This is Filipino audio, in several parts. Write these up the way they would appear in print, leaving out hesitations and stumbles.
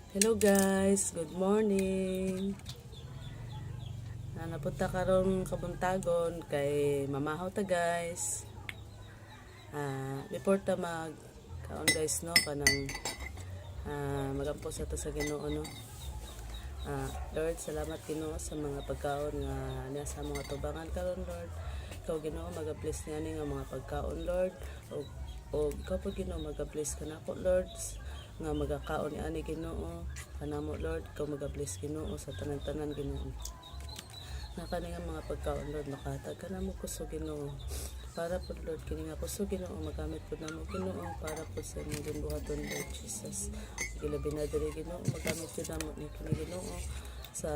Hello guys, good morning. Napunta karon kabuntagon kay mamahaw ta guys. Before ta mag kaon guys no kanang magampo sa ta sa Ginoo no. Lord, salamat Ginoo sa mga pagkaon nga nasa mga tubangan karon Lord. Ikaw Ginoo mag-bless niani nga mga pagkaon Lord. O ikaw po Ginoo mag-bless kanako Lord nga magakaon ni ani Ginoo kanamo Lord, ikaw mag-bless Ginoo sa tanan-tanan Ginoo nga kani nga mga pagkaon Lord makatag kanamo kuso Ginoo para po Lord kini nga kuso Ginoo magamit po namo Ginoo para po sa imong ginbuhaton Lord Jesus gilabi na diri Ginoo magamit po namo ni kini Ginoo sa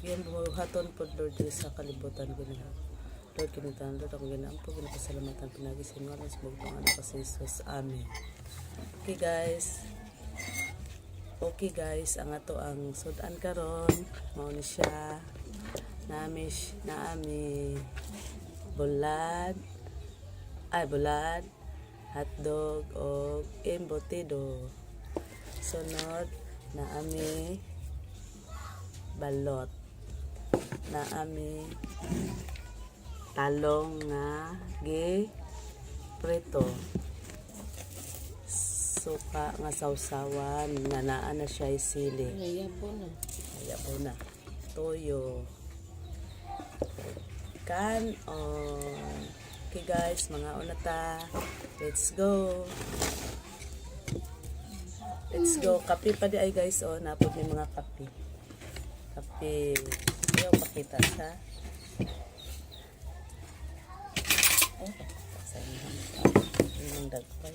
ginbuhaton po Lord sa kalibutan Ginoo Lord kinitan Lord ako ginampo ginapasalamatan pinagi sa inyo sa bugtong anak sa Jesus amen. Okay guys, ang ato ang sudan karon mao ni siya naami bulad hotdog o embutido. Sunod naami balot, naami talong nga gi prito, suka nga sausawan nga naa na siya sili. Ayabo na. Toyo. Kanon. Okay guys, mga unata. Let's go. Kape pa di ay guys. Napod may mga kape. Ayaw pakita sa. Sayang dagpay.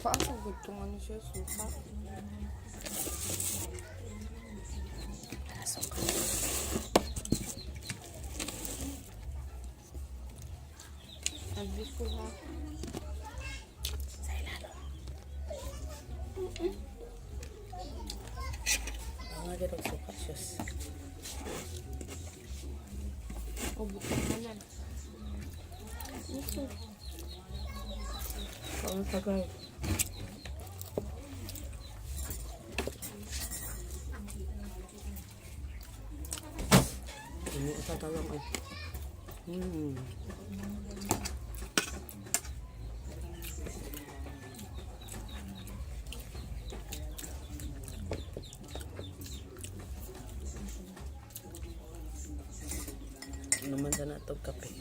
Paano gutong ano siya, suka? Abis ko ha. Sa ilalo. Mga girong suka siya. O bukang hanan. Ito. Ang tagal. Ini isa talong ay. Naman na itong kape.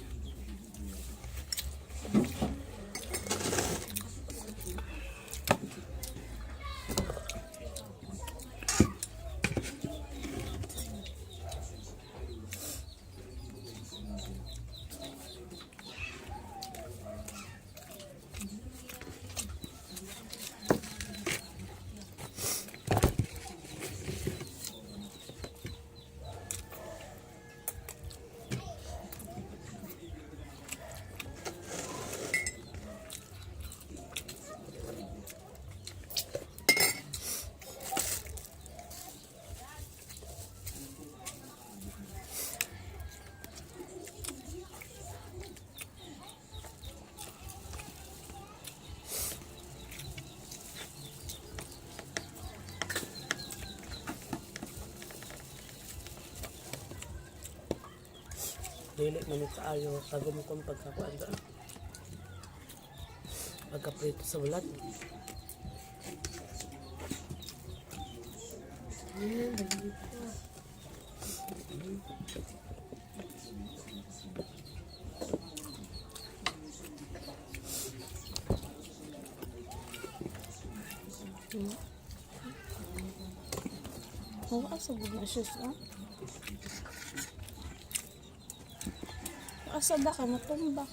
Dili man kaayo kagum kong pagkakuan doon. Pagkaprito sa ulat. Asa gud na siya sa? Asa ba ka matumba?